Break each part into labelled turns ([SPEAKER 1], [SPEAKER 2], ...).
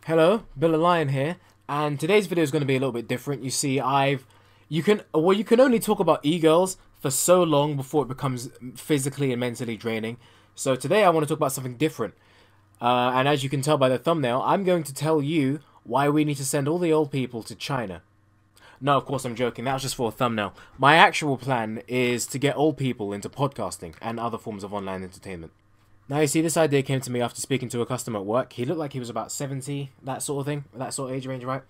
[SPEAKER 1] Hello, Bill Lion here, and today's video is going to be a little bit different. You see, you can only talk about e-girls for so long before it becomes physically and mentally draining. So today I want to talk about something different. And as you can tell by the thumbnail, I'm going to tell you why we need to send all the old people to China. No, of course I'm joking, that was just for a thumbnail. My actual plan is to get old people into podcasting and other forms of online entertainment. Now you see, this idea came to me after speaking to a customer at work. He looked like he was about 70, that sort of thing, that sort of age range, right?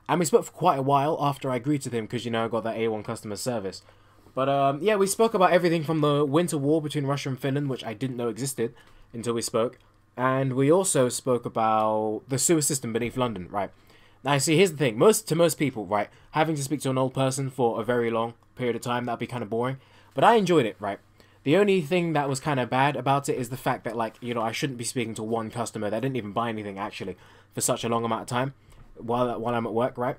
[SPEAKER 1] And we spoke for quite a while after I agreed with him because, you know, I got that A1 customer service. But yeah, we spoke about everything from the winter war between Russia and Finland, which I didn't know existed until we spoke. And we also spoke about the sewer system beneath London, right? Now, see, here's the thing. Most people, right, having to speak to an old person for a very long period of time, that'd be kind of boring. But I enjoyed it, right? The only thing that was kind of bad about it is the fact that, like, you know, I shouldn't be speaking to one customer that didn't even buy anything, actually, for such a long amount of time while I'm at work, right?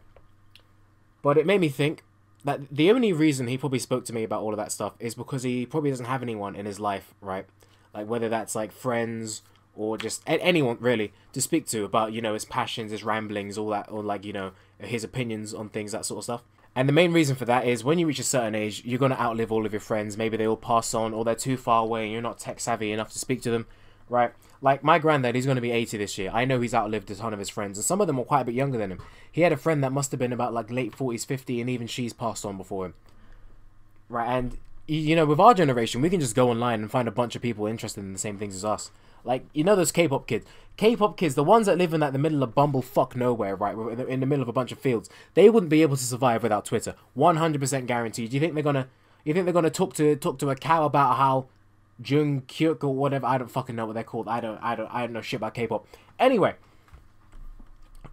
[SPEAKER 1] But it made me think that the only reason he probably spoke to me about all of that stuff is because he probably doesn't have anyone in his life, right? Like, whether that's, like, friends or just anyone, really, to speak to about, you know, his passions, his ramblings, all that, or, like, you know, his opinions on things, that sort of stuff. And the main reason for that is when you reach a certain age, you're going to outlive all of your friends. Maybe they all pass on, or they're too far away and you're not tech savvy enough to speak to them, right? Like my granddad, he's going to be 80 this year. I know he's outlived a ton of his friends, and some of them were quite a bit younger than him. He had a friend that must have been about like late 40s, 50, and even she's passed on before him. Right, and you know, with our generation, we can just go online and find a bunch of people interested in the same things as us. Like, you know those K-pop kids. K-pop kids, the ones that live in like the middle of bumblefuck nowhere, right, in the middle of a bunch of fields, they wouldn't be able to survive without Twitter. 100% guaranteed. You think they're gonna talk to a cow about how Jungkook or whatever? I don't fucking know what they're called. I don't know shit about K-pop. Anyway,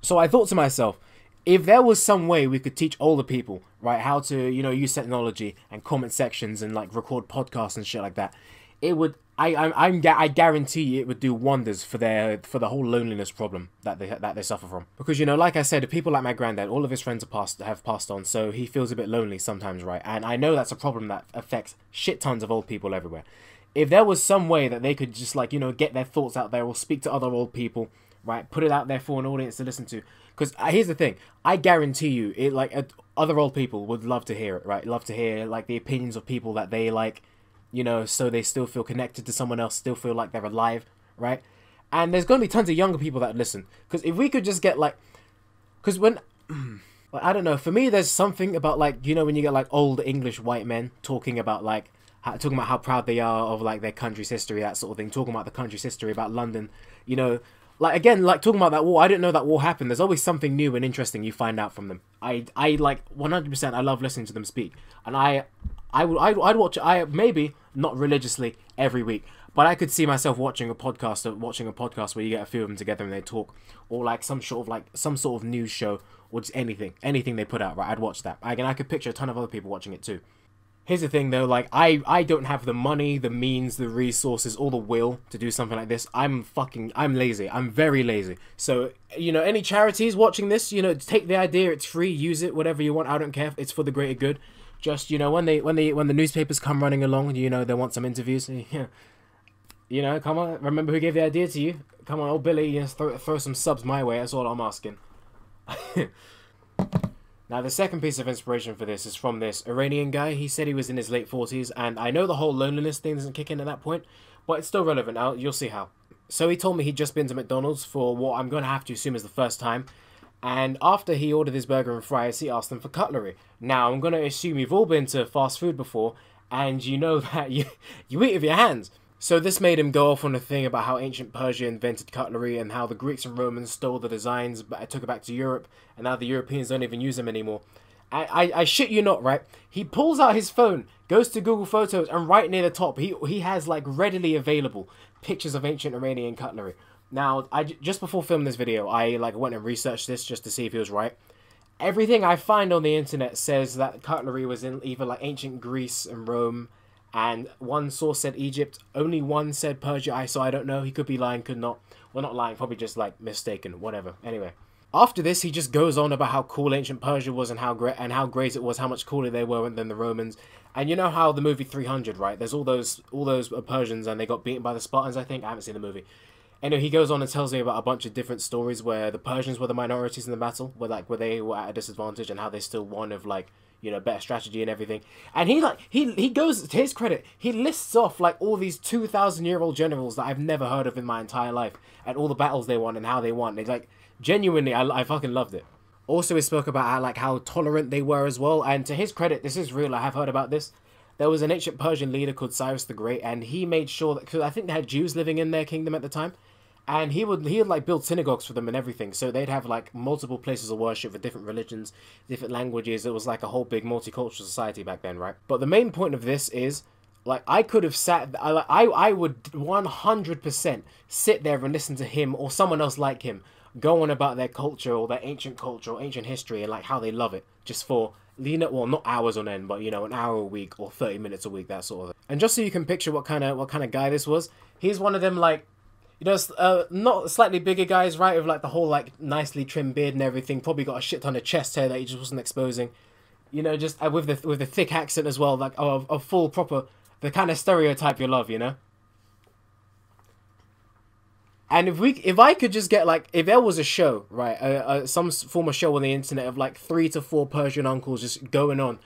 [SPEAKER 1] so I thought to myself, if there was some way we could teach older people, right, how to, you know, use technology and comment sections and like record podcasts and shit like that, it would. I guarantee you it would do wonders for the whole loneliness problem that they suffer from. Because, you know, like I said, people like my granddad, all of his friends have passed on, so he feels a bit lonely sometimes, right? And I know that's a problem that affects shit tons of old people everywhere. If there was some way that they could just, like, you know, get their thoughts out there or speak to other old people, right, put it out there for an audience to listen to. Because here's the thing, I guarantee you, other old people would love to hear it, right? Love to hear like the opinions of people that they like. You know, so they still feel connected to someone else, still feel like they're alive, right? And there's going to be tons of younger people that listen. Because if we could just get, like... Because when... like, I don't know, for me, there's something about, like, you know, when you get, like, old English white men talking about, like... talking about how proud they are of, like, their country's history, that sort of thing. Talking about the country's history, about London. You know, like, again, like, talking about that war. I didn't know that war happened. There's always something new and interesting you find out from them. I like, 100%, I love listening to them speak. And I'd watch, maybe not religiously every week, but I could see myself watching a podcast where you get a few of them together and they talk, or like some sort of news show, or just anything they put out, right? I'd watch that. Again, I could picture a ton of other people watching it too. Here's the thing though, like, I don't have the money, the means, the resources, or the will to do something like this. I'm lazy. I'm very lazy. So, you know, any charities watching this, you know, take the idea, it's free, use it, whatever you want, I don't care, it's for the greater good. Just, you know, when the newspapers come running along, you know, they want some interviews. You know, come on, remember who gave the idea to you? Come on, old Billy, you know, throw some subs my way. That's all I'm asking. Now, the second piece of inspiration for this is from this Iranian guy. He said he was in his late 40s, and I know the whole loneliness thing doesn't kick in at that point, but it's still relevant. Now, you'll see how. So he told me he'd just been to McDonald's for what I'm going to have to assume is the first time. And after he ordered his burger and fries, he asked them for cutlery. Now, I'm going to assume you've all been to fast food before, and you know that you eat with your hands. So this made him go off on a thing about how ancient Persia invented cutlery and how the Greeks and Romans stole the designs but took it back to Europe, and now the Europeans don't even use them anymore. I shit you not, right? He pulls out his phone, goes to Google Photos, and right near the top, he has, like, readily available pictures of ancient Iranian cutlery. Now, just before filming this video, I went and researched this just to see if he was right. Everything I find on the internet says that cutlery was in either like ancient Greece and Rome, and one source said Egypt. Only one said Persia. So I don't know. He could be lying, could not. Well, not lying, probably just like mistaken, whatever. Anyway, after this, he just goes on about how cool ancient Persia was and how great it was, how much cooler they were than the Romans. And you know how the movie 300, right? There's all those Persians and they got beaten by the Spartans. I think I haven't seen the movie. Anyway, he goes on and tells me about a bunch of different stories where the Persians were the minorities in the battle, where they were at a disadvantage and how they still won with like, you know, better strategy and everything. And he goes, to his credit, he lists off like all these 2,000-year-old generals that I've never heard of in my entire life, and all the battles they won and how they won. It's like, genuinely, I fucking loved it. Also, he spoke about how tolerant they were as well. And to his credit, this is real. I have heard about this. There was an ancient Persian leader called Cyrus the Great, and he made sure that, because I think they had Jews living in their kingdom at the time, and he would like build synagogues for them and everything. So they'd have like multiple places of worship for different religions, different languages. It was like a whole big multicultural society back then, right? But the main point of this is, like, I could have I would 100% sit there and listen to him or someone else like him go on about their culture or their ancient culture or ancient history and like how they love it, just for, you know, well, not hours on end, but, you know, an hour a week or 30 minutes a week, that sort of thing. And just so you can picture what kind of guy this was, he's one of them, like, you know, not slightly bigger guys, right, with like the whole like nicely trimmed beard and everything, probably got a shit ton of chest hair that he just wasn't exposing, you know, just with the thick accent as well, like a full proper, the kind of stereotype you love, you know. And if I could just get, like, if there was a show, right, some form of show on the internet of like 3 to 4 Persian uncles just going on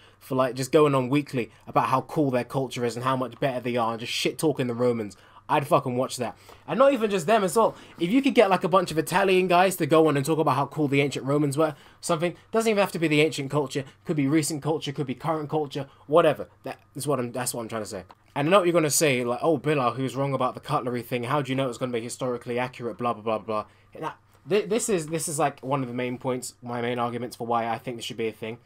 [SPEAKER 1] weekly about how cool their culture is and how much better they are and just shit talking the Romans, I'd fucking watch that. And not even just them as well. If you could get like a bunch of Italian guys to go on and talk about how cool the ancient Romans were, something, doesn't even have to be the ancient culture, could be recent culture, could be current culture, whatever. That's what I'm trying to say. And I know what you're going to say, like, oh, Bilal, who's wrong about the cutlery thing? How do you know it's going to be historically accurate? Blah, blah, blah, blah. Now, this is like one of the main points, my main arguments for why I think this should be a thing.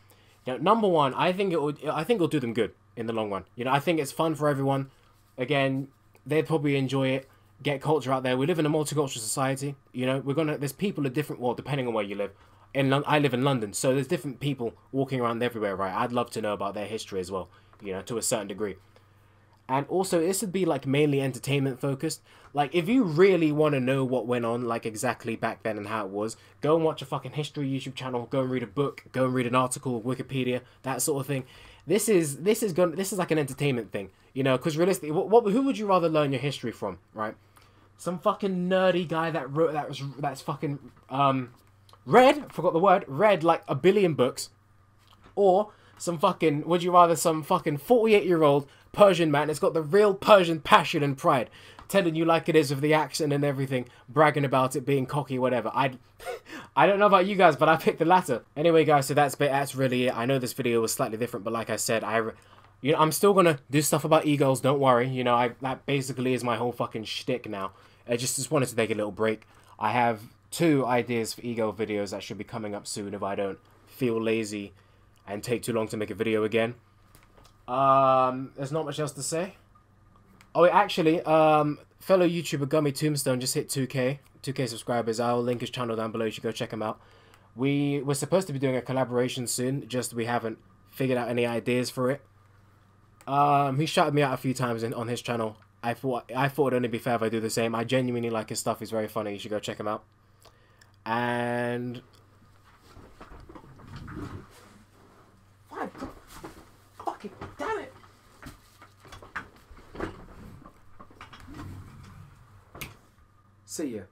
[SPEAKER 1] You know, number one, I think it'll do them good in the long run. You know, I think it's fun for everyone. Again, they'd probably enjoy it. Get culture out there. We live in a multicultural society. You know, there's people of different, well, depending on where you live. I live in London, so there's different people walking around everywhere, right? I'd love to know about their history as well, you know, to a certain degree. And also, this would be, like, mainly entertainment focused. Like, if you really want to know what went on, like, exactly back then and how it was, go and watch a fucking history YouTube channel, go and read a book, go and read an article, Wikipedia, that sort of thing. This is like an entertainment thing, you know, because realistically, who would you rather learn your history from, right? Some fucking nerdy guy that's fucking, read, like, 1 billion books, or some fucking, would you rather some fucking 48-year-old Persian man that's got the real Persian passion and pride, telling you like it is with the accent and everything, bragging about it, being cocky, whatever. I don't know about you guys, but I picked the latter. Anyway, guys, so that's really it. I know this video was slightly different, but like I said, I'm still gonna do stuff about e-girls, don't worry. You know, that basically is my whole fucking shtick now. I just wanted to take a little break. I have 2 ideas for e-girl videos that should be coming up soon if I don't feel lazy and take too long to make a video again. There's not much else to say. Oh, actually, fellow YouTuber Gummy Tombstone just hit 2K subscribers. I'll link his channel down below. You should go check him out. We're supposed to be doing a collaboration soon, just we haven't figured out any ideas for it. He shouted me out a few times on his channel. I thought it'd only be fair if I do the same. I genuinely like his stuff. He's very funny. You should go check him out. And fucking damn it! See ya.